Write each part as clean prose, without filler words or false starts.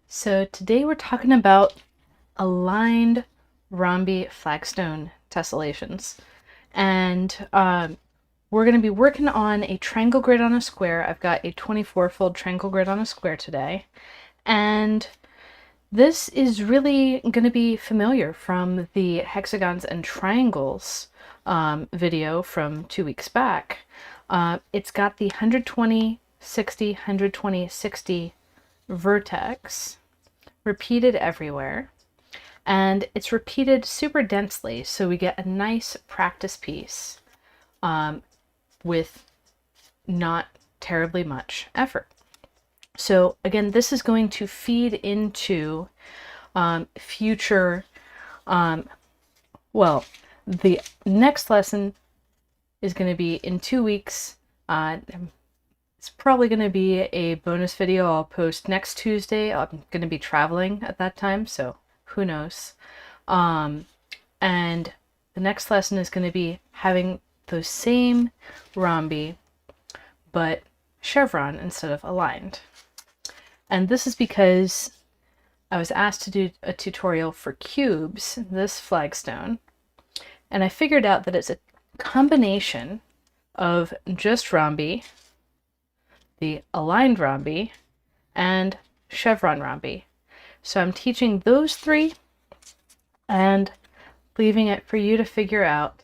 So today we're talking about aligned rhombi flagstone tessellations. And we're going to be working on a triangle grid on a square. I've got a 24-fold triangle grid on a square today. And this is really going to be familiar from the hexagons and triangles video from 2 weeks back. It's got the 120, 60, 120, 60 vertex repeated everywhere, and it's repeated super densely, so we get a nice practice piece with not terribly much effort. So again, this is going to feed into future, well, the next lesson is going to be in 2 weeks. It's probably going to be a bonus video I'll post next Tuesday. I'm going to be traveling at that time, so who knows. And the next lesson is going to be having those same rhombi, but chevron instead of aligned. And this is because I was asked to do a tutorial for cubes, this flagstone, and I figured out that it's a combination of just rhombi, the aligned rhombi, and chevron rhombi. So I'm teaching those three and leaving it for you to figure out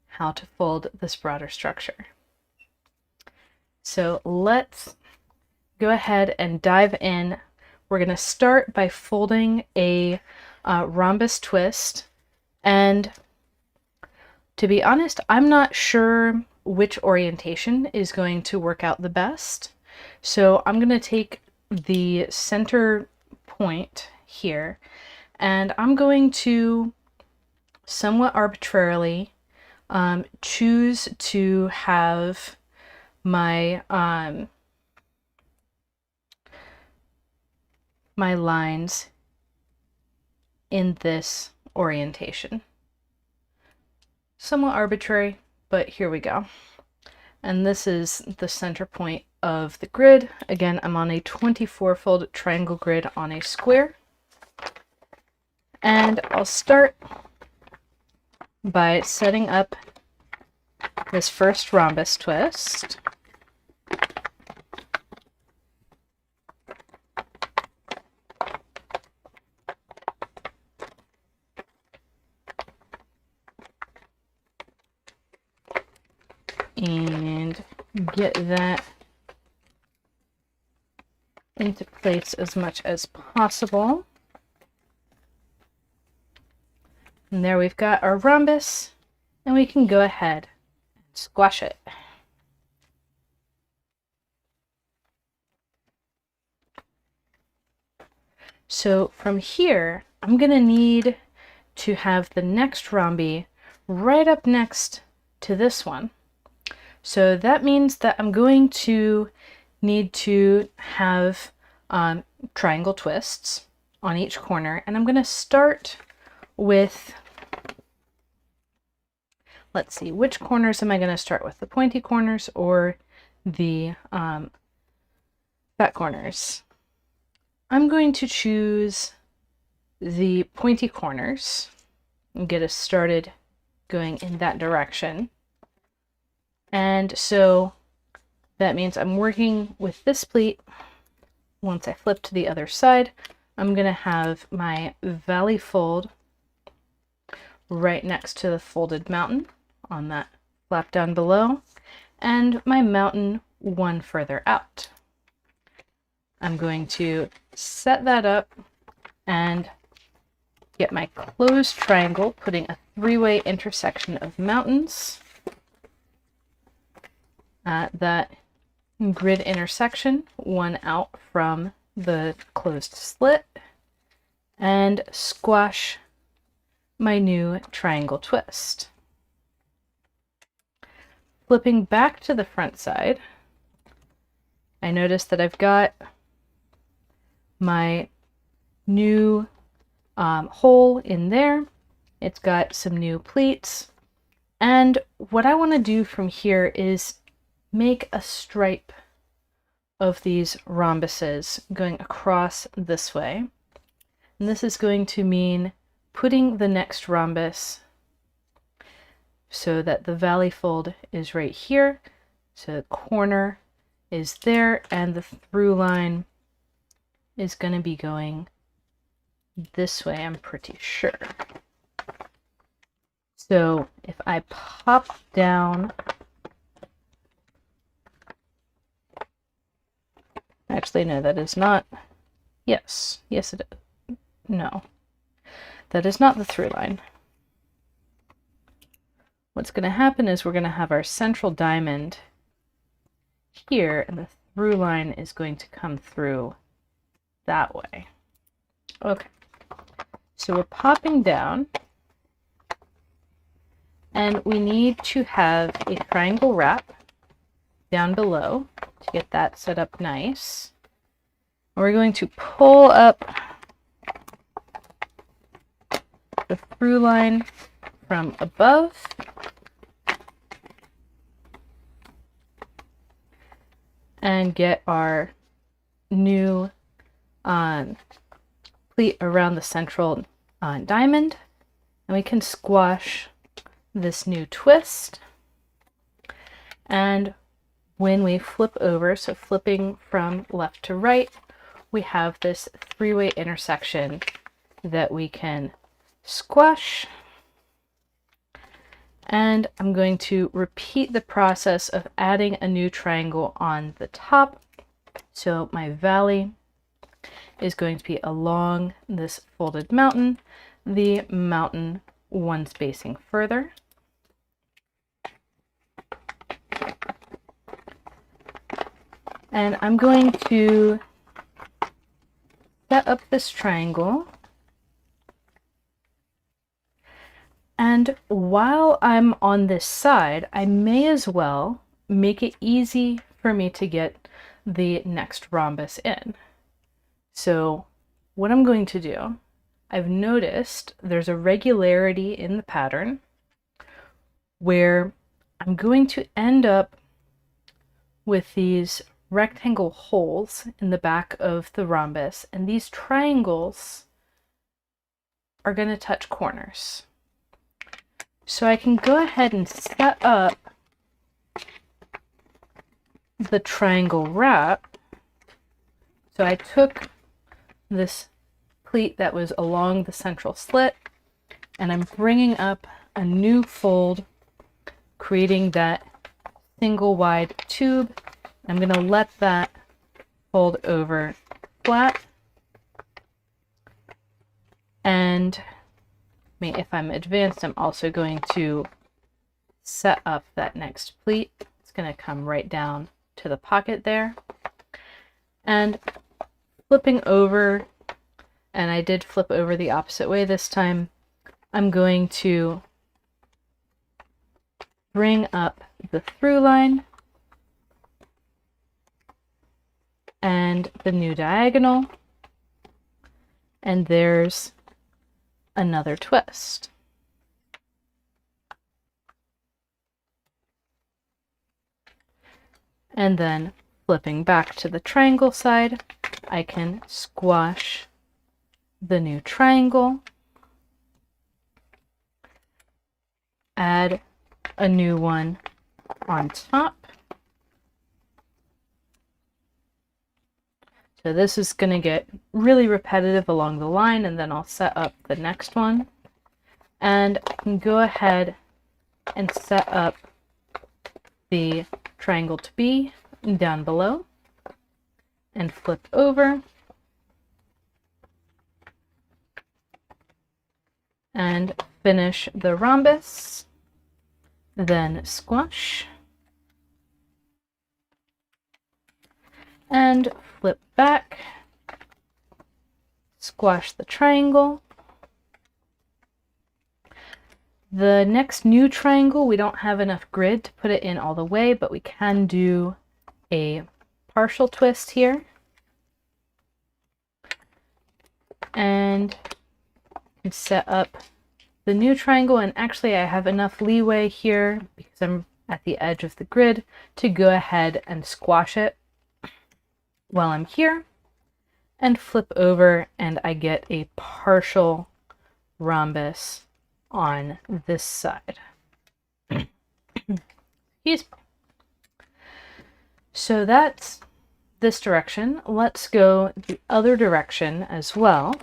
how to fold this broader structure. So let's go ahead and dive in. We're going to start by folding a rhombus twist, and to be honest, I'm not sure which orientation is going to work out the best. So I'm going to take the center point here, and I'm going to somewhat arbitrarily choose to have my my lines in this orientation. Somewhat arbitrary, but here we go. And this is the center point of the grid. Again, I'm on a 24-fold triangle grid on a square. And I'll start by setting up this first rhombus twist. And get that into place as much as possible. And there we've got our rhombus, and we can go ahead and squash it. So from here, I'm going to need to have the next rhombi right up next to this one. So that means that I'm going to need to have triangle twists on each corner, and I'm going to start with, let's see, which corners am I going to start with? The pointy corners or the fat corners? I'm going to choose the pointy corners and get us started going in that direction. And so that means I'm working with this pleat. Once I flip to the other side, I'm going to have my valley fold right next to the folded mountain on that flap down below, and my mountain one further out. I'm going to set that up and get my closed triangle, putting a three-way intersection of mountains at that grid intersection, one out from the closed slit, and squash my new triangle twist. Flipping back to the front side, I notice that I've got my new hole in there. It's got some new pleats, and what I want to do from here is make a stripe of these rhombuses going across this way. And this is going to mean putting the next rhombus so that the valley fold is right here. So the corner is there, and the through line is going to be going this way, I'm pretty sure. So if I pop down, actually no, that is not, yes it is. No, that is not the through line. What's going to happen is we're going to have our central diamond here, and the through line is going to come through that way. Okay, so we're popping down, and we need to have a triangle wrap down below to get that set up nice. We're going to pull up the through line from above and get our new pleat around the central diamond, and we can squash this new twist. And when we flip over, so flipping from left to right, we have this three-way intersection that we can squash. And I'm going to repeat the process of adding a new triangle on the top. So my valley is going to be along this folded mountain, the mountain one spacing further. And I'm going to set up this triangle. And while I'm on this side, I may as well make it easy for me to get the next rhombus in. So what I'm going to do, I've noticed there's a regularity in the pattern where I'm going to end up with these rectangle holes in the back of the rhombus, and these triangles are going to touch corners. So I can go ahead and set up the triangle wrap. So I took this pleat that was along the central slit, and I'm bringing up a new fold, creating that single wide tube. I'm going to let that fold over flat, and if I'm advanced, I'm also going to set up that next pleat. It's going to come right down to the pocket there, and flipping over, and I did flip over the opposite way this time, I'm going to bring up the through line and the new diagonal, and there's another twist. And then flipping back to the triangle side, I can squash the new triangle, add a new one on top. So this is going to get really repetitive along the line, and then I'll set up the next one. And I can go ahead and set up the triangle to be down below and flip over. And finish the rhombus, then squash. And flip back, squash the triangle. The next new triangle, we don't have enough grid to put it in all the way, but we can do a partial twist here. And set up the new triangle, and actually I have enough leeway here because I'm at the edge of the grid to go ahead and squash it. while I'm here and flip over, and I get a partial rhombus on this side. Excuse me. So that's this direction. Let's go the other direction as well.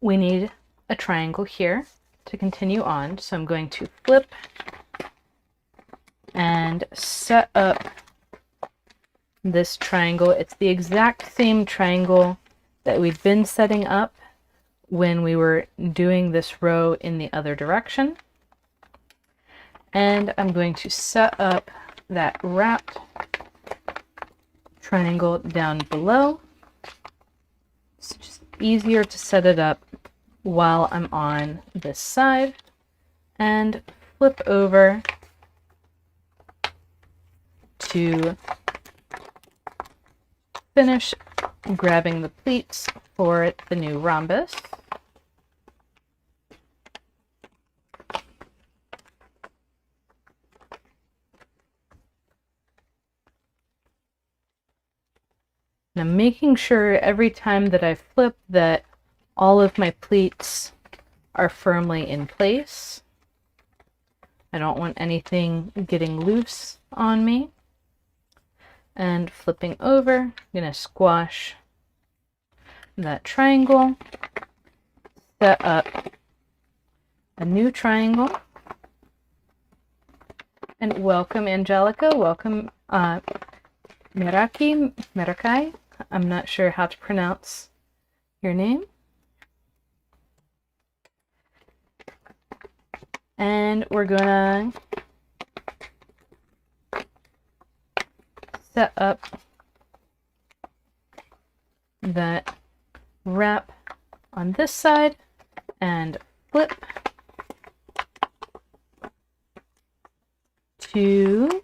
We need a triangle here to continue on. So I'm going to flip and set up this triangle. It's the exact same triangle that we've been setting up when we were doing this row in the other direction. And I'm going to set up that wrapped triangle down below. It's just easier to set it up while I'm on this side, and flip over to finish grabbing the pleats for the new rhombus. And I'm making sure every time that I flip that all of my pleats are firmly in place. I don't want anything getting loose on me. And flipping over, I'm going to squash that triangle, set up a new triangle, and welcome Angelica, welcome Merakai. I'm not sure how to pronounce your name. And we're gonna set up that wrap on this side and flip to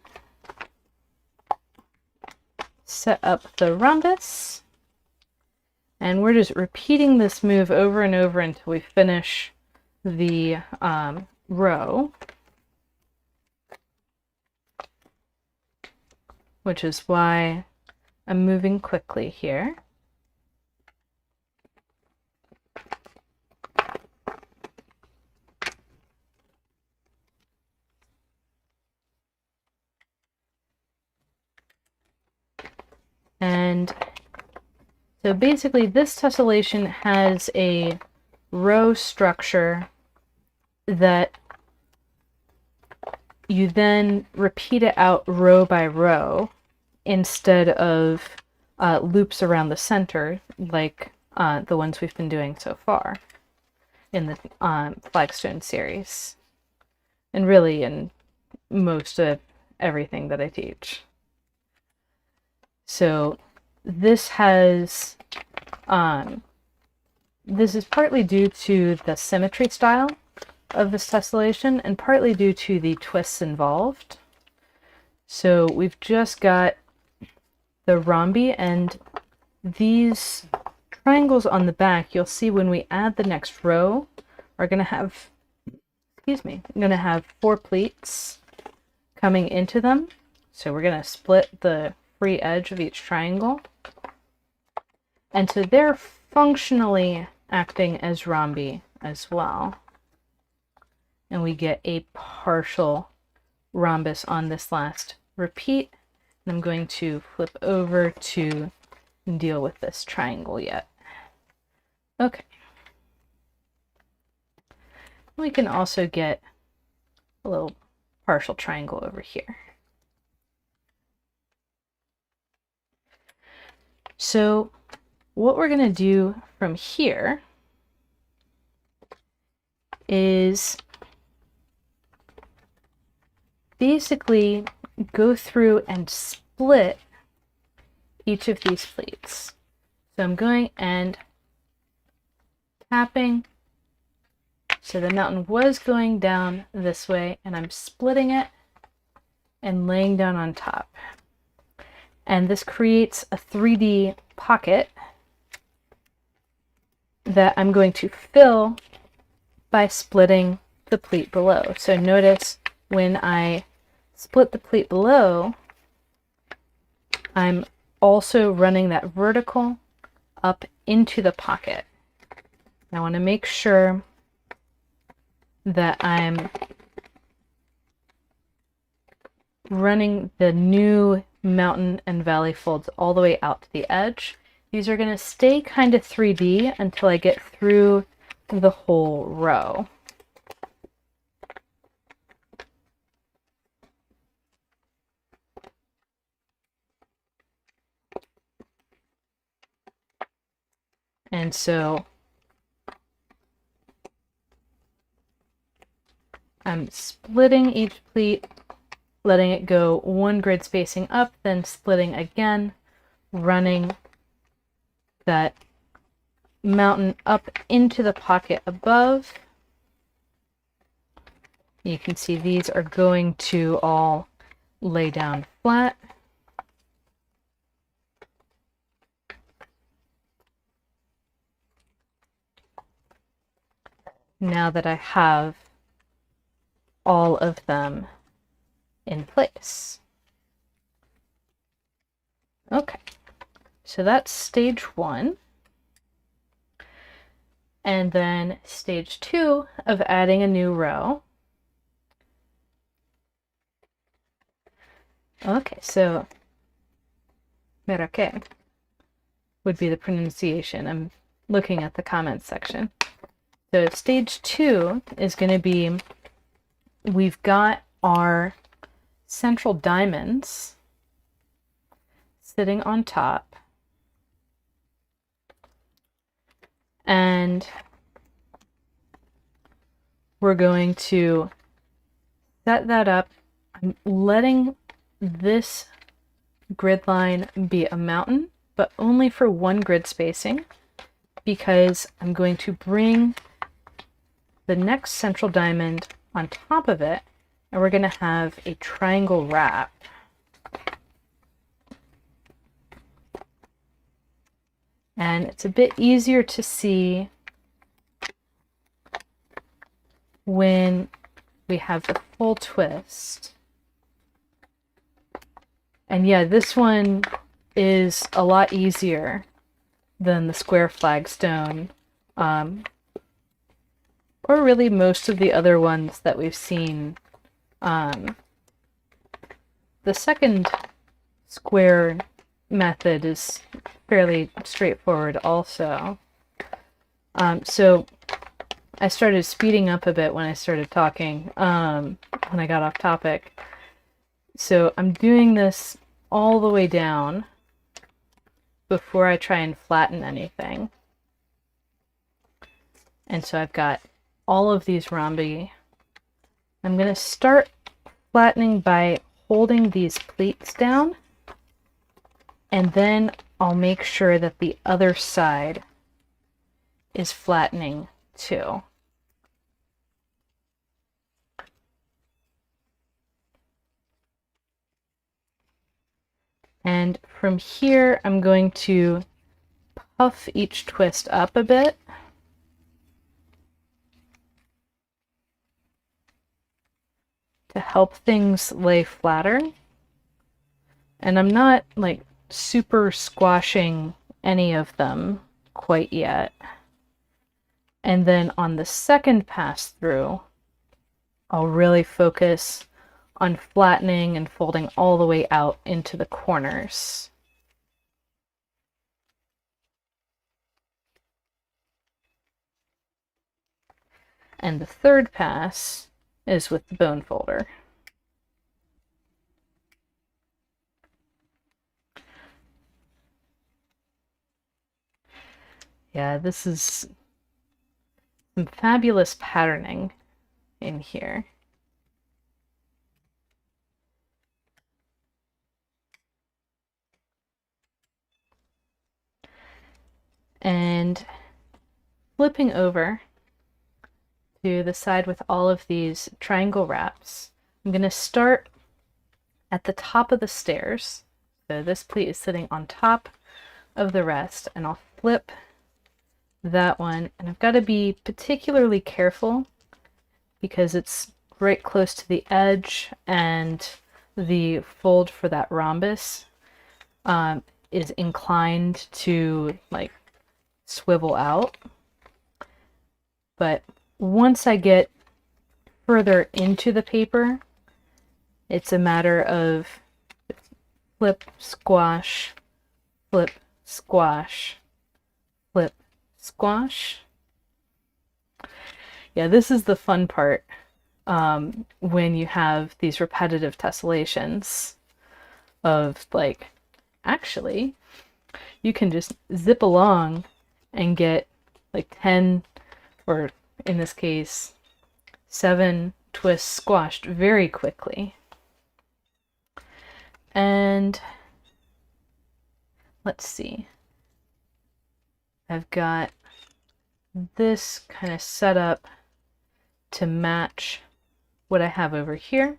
set up the rhombus. And we're just repeating this move over and over until we finish the row, which is why I'm moving quickly here. And so basically this tessellation has a row structure that you then repeat it out row by row instead of loops around the center like the ones we've been doing so far in the Flagstone series, and really in most of everything that I teach. So this has this is partly due to the symmetry style of this tessellation and partly due to the twists involved. So we've just got the rhombi, and these triangles on the back, you'll see when we add the next row, are going to have, excuse me, I'm going to have 4 pleats coming into them. So we're going to split the free edge of each triangle. And so they're functionally acting as rhombi as well. And we get a partial rhombus on this last repeat. And I'm going to flip over to deal with this triangle yet. Okay. We can also get a little partial triangle over here. So what we're going to do from here is basically go through and split each of these pleats. So I'm going and tapping. So the mountain was going down this way, and I'm splitting it and laying down on top. And this creates a 3D pocket that I'm going to fill by splitting the pleat below. So notice when I split the pleat below, I'm also running that vertical up into the pocket. I want to make sure that I'm running the new mountain and valley folds all the way out to the edge. These are going to stay kind of 3D until I get through the whole row. And so I'm splitting each pleat, letting it go one grid spacing up, then splitting again, running that mountain up into the pocket above. You can see these are going to all lay down flat. Now that I have all of them in place. Okay, so that's stage 1. And then stage 2 of adding a new row. Okay, so Merake would be the pronunciation. I'm looking at the comments section. So stage 2 is going to be, we've got our central diamonds sitting on top, and we're going to set that up. I'm letting this grid line be a mountain, but only for one grid spacing, because I'm going to bring the next central diamond on top of it, and we're going to have a triangle wrap. And it's a bit easier to see when we have the full twist. And yeah, this one is a lot easier than the square flagstone, or really most of the other ones that we've seen. The second square method is fairly straightforward also. So I started speeding up a bit when I started talking, when I got off topic. So I'm doing this all the way down before I try and flatten anything. And so I've got all of these rhombi. I'm going to start flattening by holding these pleats down, and then I'll make sure that the other side is flattening too. And from here, I'm going to puff each twist up a bit. To help things lay flatter. And I'm not like super squashing any of them quite yet. And then on the second pass through, I'll really focus on flattening and folding all the way out into the corners. And the third pass is with the bone folder. Yeah, this is some fabulous patterning in here. And flipping over to the side with all of these triangle wraps, I'm going to start at the top of the stairs. So this pleat is sitting on top of the rest, and I'll flip that one. And I've got to be particularly careful because it's right close to the edge and the fold for that rhombus. is inclined to like swivel out. But once I get further into the paper, it's a matter of flip, squash, flip, squash, flip, squash. Yeah, this is the fun part when you have these repetitive tessellations of like, actually, you can just zip along and get like 10, or in this case, 7 twists squashed very quickly. And let's see. I've got this kind of set up to match what I have over here.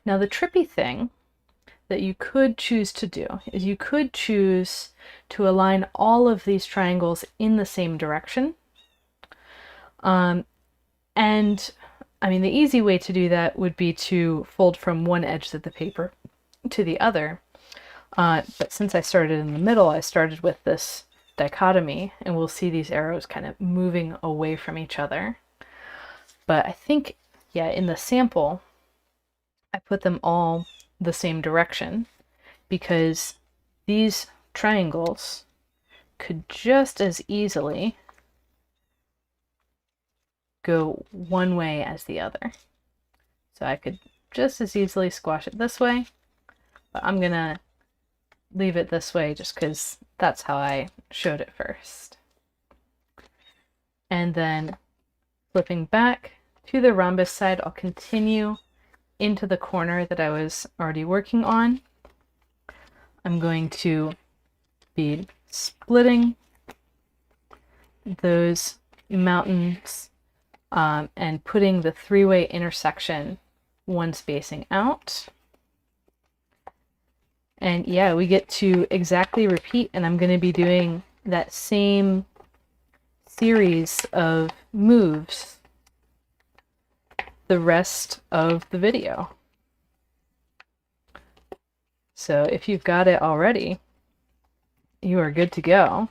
Now the trippy thing that you could choose to do is you could choose to align all of these triangles in the same direction. And I mean, the easy way to do that would be to fold from one edge of the paper to the other. But since I started in the middle, I started with this dichotomy, and we'll see these arrows kind of moving away from each other. But I think, yeah, in the sample, I put them all the same direction because these triangles could just as easily go one way as the other. So I could just as easily squash it this way, but I'm gonna leave it this way just because that's how I showed it first. And then flipping back to the rhombus side, I'll continue into the corner that I was already working on. I'm going to be splitting those mountains and putting the three-way intersection one spacing out. And yeah, we get to exactly repeat, and I'm going to be doing that same series of moves the rest of the video. So if you've got it already, you are good to go.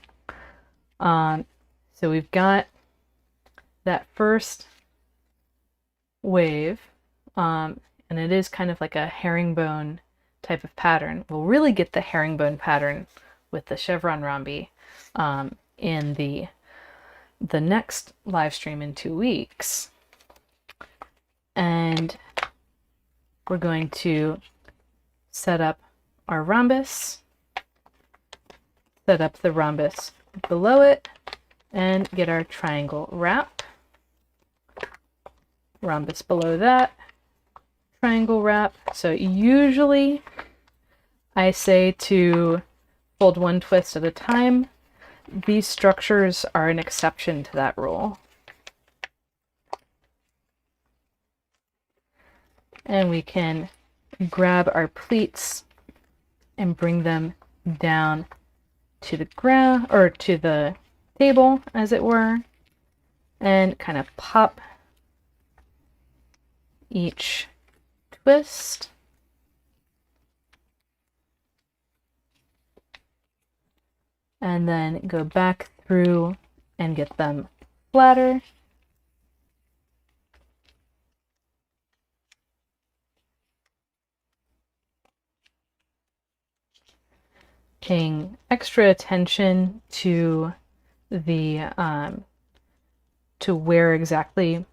So we've got that first wave, and it is kind of like a herringbone type of pattern. We'll really get the herringbone pattern with the chevron rhombi in the next live stream in 2 weeks. And we're going to set up our rhombus, set up the rhombus below it, and get our triangle wrap. Rhombus below that, triangle wrap. So usually I say to fold one twist at a time. These structures are an exception to that rule. And we can grab our pleats and bring them down to the ground, or to the table, as it were, and kind of pop each twist. And then go back through and get them flatter. Paying extra attention to the to where exactly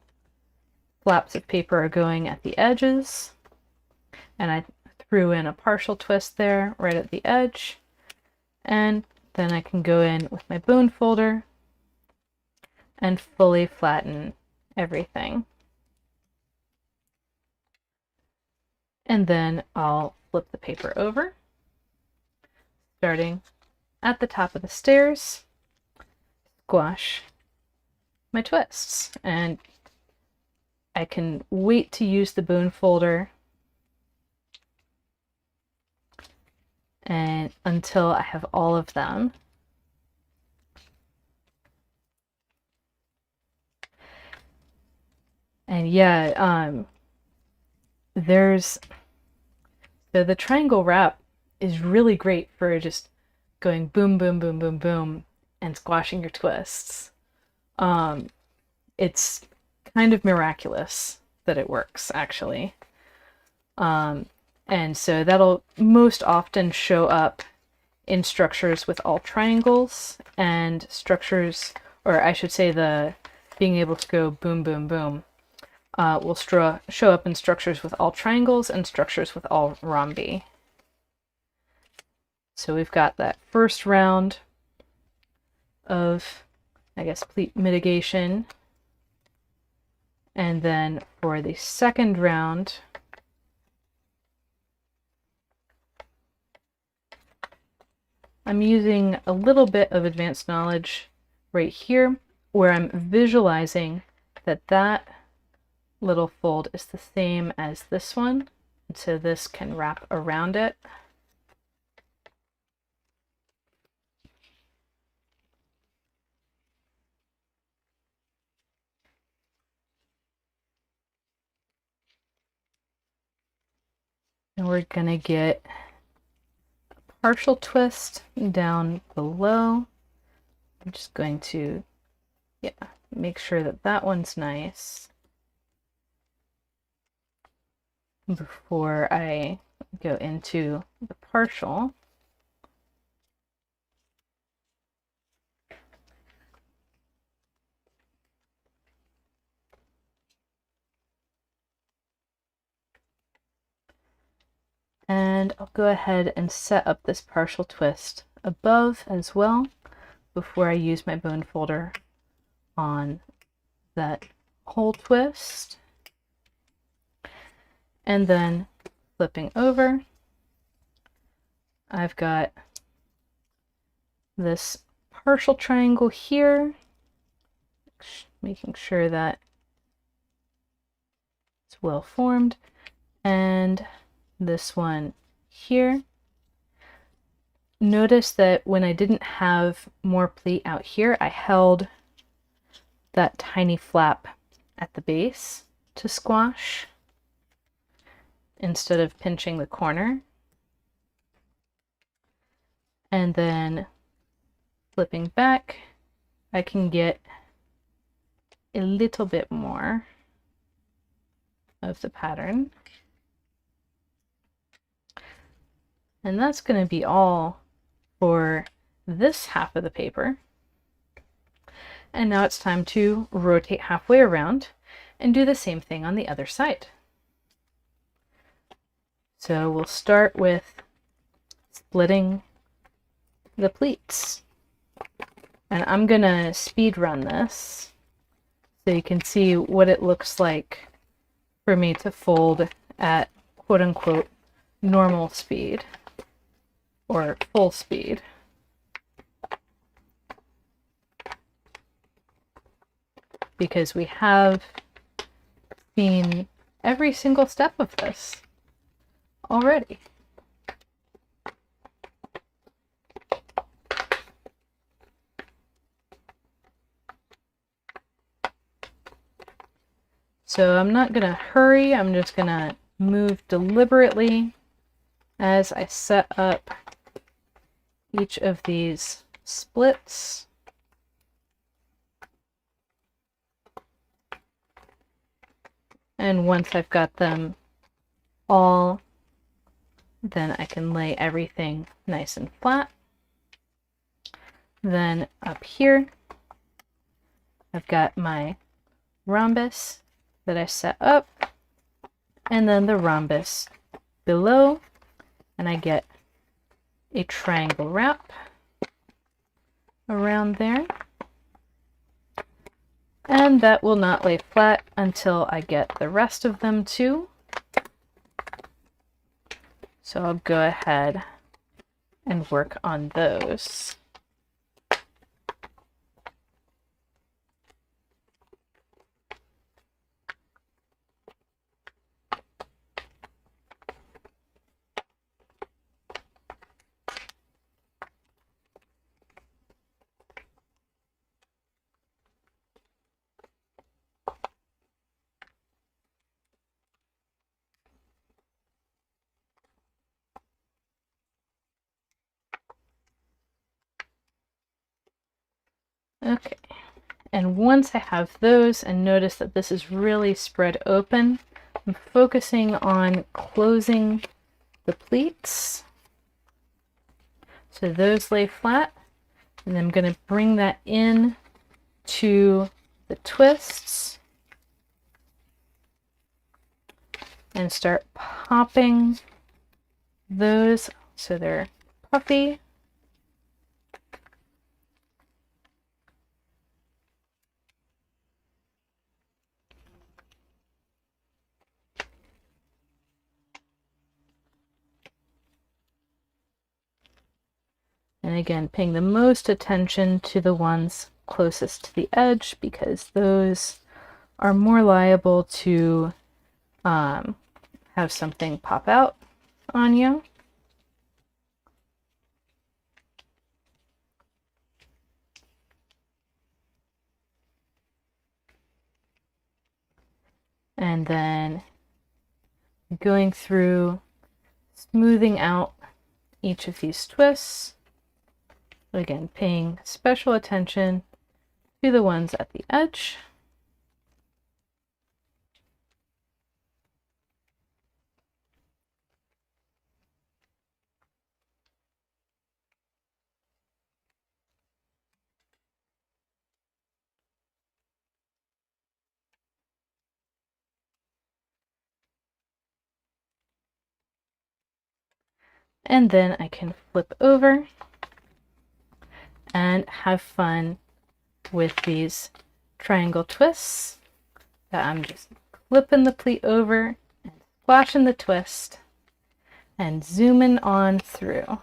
flaps of paper are going at the edges. And I threw in a partial twist there right at the edge. And then I can go in with my bone folder and fully flatten everything. And then I'll flip the paper over, starting at the top of the stairs, squash my twists. And I can wait to use the bone folder and until I have all of them. And yeah, so the triangle wrap is really great for just going boom, boom, boom, boom, boom, and squashing your twists. It's kind of miraculous that it works, actually. And so that'll most often show up in structures with all triangles and structures, or I should say the being able to go boom, boom, boom, will show up in structures with all triangles and structures with all rhombi. So we've got that first round of, I guess, pleat mitigation. And then for the second round, I'm using a little bit of advanced knowledge right here where I'm visualizing that that little fold is the same as this one. And so this can wrap around it. And we're going to get a partial twist down below. I'm just going to, make sure that that one's nice before I go into the partial. And I'll go ahead and set up this partial twist above as well before I use my bone folder on that whole twist. And then flipping over, I've got this partial triangle here, making sure that it's well formed, and this one here. Notice that when I didn't have more pleat out here, I held that tiny flap at the base to squash instead of pinching the corner. And then flipping back, I can get a little bit more of the pattern. And that's going to be all for this half of the paper. And now it's time to rotate halfway around and do the same thing on the other side. So we'll start with splitting the pleats. And I'm gonna speed run this so you can see what it looks like for me to fold at quote unquote normal speed or full speed. Because we have seen every single step of this already. So I'm not going to hurry, I'm just going to move deliberately as I set up each of these splits. And once I've got them all, then I can lay everything nice and flat. Then up here, I've got my rhombus that I set up, and then the rhombus below, and I get a triangle wrap around there. And that will not lay flat until I get the rest of them too. So I'll go ahead and work on those. Okay, and once I have those, and notice that this is really spread open, I'm focusing on closing the pleats. So those lay flat, and I'm going to bring that in to the twists and start popping those so they're puffy. And again, paying the most attention to the ones closest to the edge because those are more liable to have something pop out on you. And then going through, smoothing out each of these twists. Again, paying special attention to the ones at the edge. And then I can flip over and have fun with these triangle twists that I'm just flipping the pleat over and splashing the twist and zooming on through.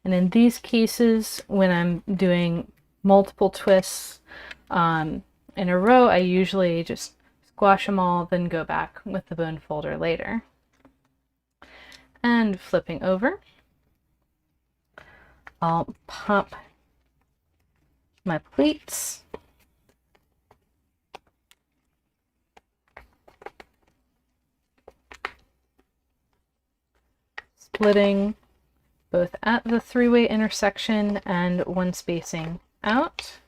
And in these cases, when I'm doing multiple twists in a row, I usually just squash them all, then go back with the bone folder later. And flipping over, I'll pop my pleats. Splitting both at the three-way intersection and one spacing out.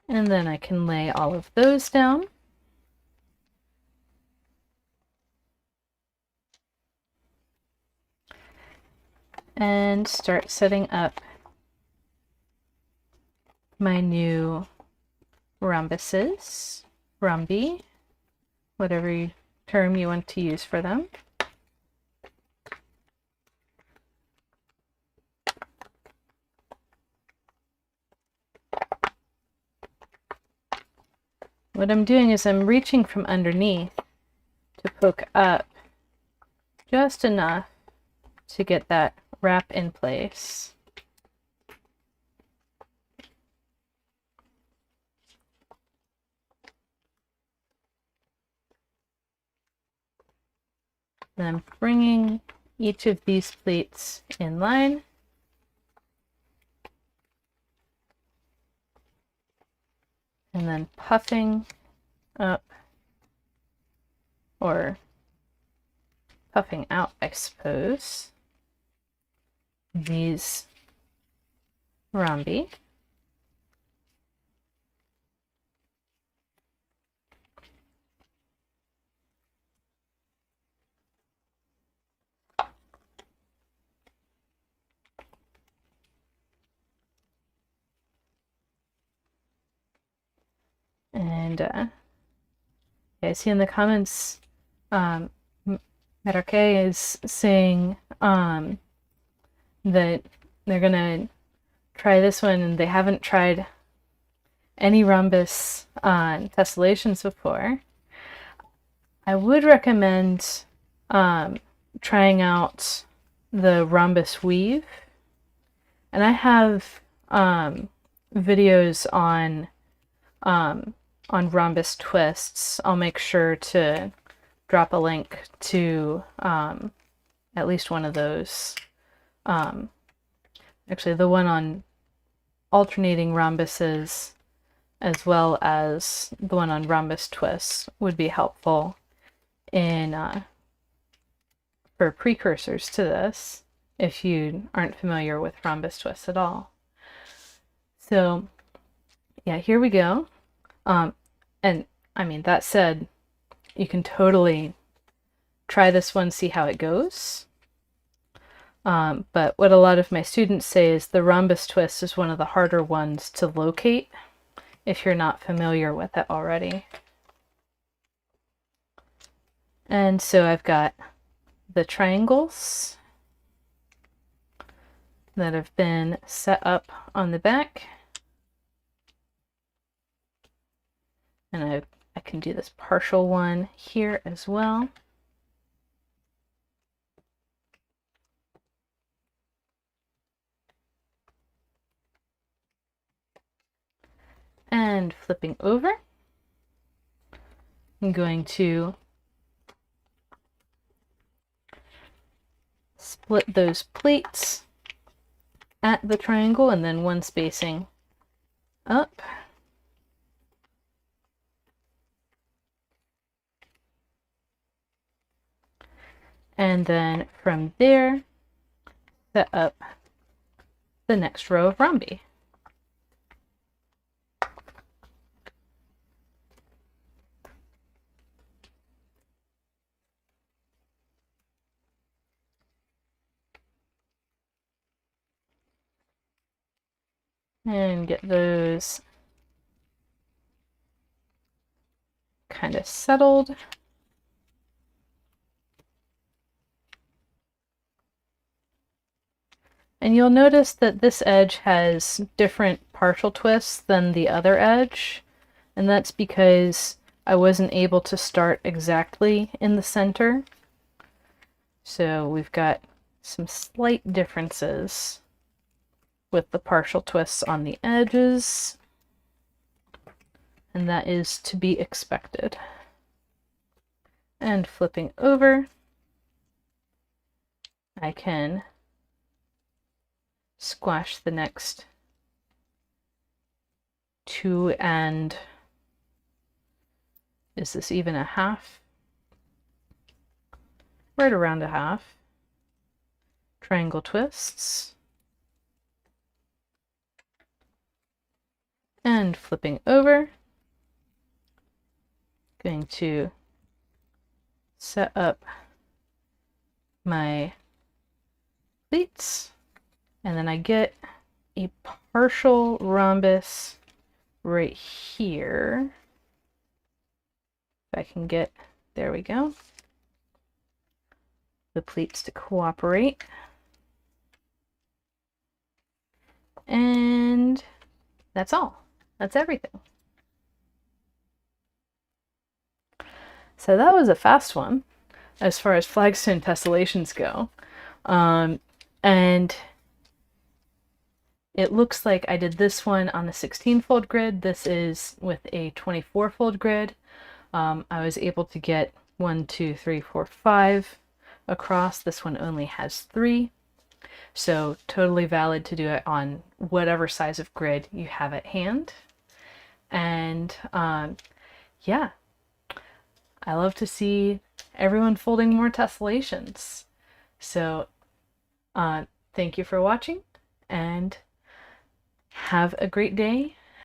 And then I can lay all of those down. And start setting up my new rhombuses, rhombi, whatever term you want to use for them. What I'm doing is I'm reaching from underneath to poke up just enough to get that wrap in place. Then I'm bringing each of these pleats in line. And then puffing up, or puffing out, I suppose, these rhombi. And I see in the comments, Merake is saying that they're gonna try this one, and they haven't tried any rhombus tessellations before. I would recommend trying out the rhombus weave, and I have videos on on rhombus twists, I'll make sure to drop a link to at least one of those. Actually, the one on alternating rhombuses as well as the one on rhombus twists would be helpful in for precursors to this if you aren't familiar with rhombus twists at all. So yeah, here we go. And I mean, that said, you can totally try this one, see how it goes. But what a lot of my students say is the rhombus twist is one of the harder ones to locate if you're not familiar with it already. And so I've got the triangles that have been set up on the back. And I can do this partial one here as well. And flipping over, I'm going to split those plates at the triangle and then one spacing up. And then from there, set up the next row of rhombi. And get those kind of settled. And you'll notice that this edge has different partial twists than the other edge, and that's because I wasn't able to start exactly in the center. So we've got some slight differences with the partial twists on the edges, and that is to be expected. And flipping over, I can squash the next 2 and is this even a half? Right around a half. Triangle twists. And flipping over, going to set up my pleats, and then I get a partial rhombus right here. If I can get, there we go, the pleats to cooperate. And that's all. That's everything. So that was a fast one as far as flagstone tessellations go. And it looks like I did this one on a 16-fold grid. This is with a 24-fold grid. I was able to get 1, 2, 3, 4, 5 across. This one only has 3. So totally valid to do it on whatever size of grid you have at hand. And yeah, I love to see everyone folding more tessellations. So thank you for watching, and have a great day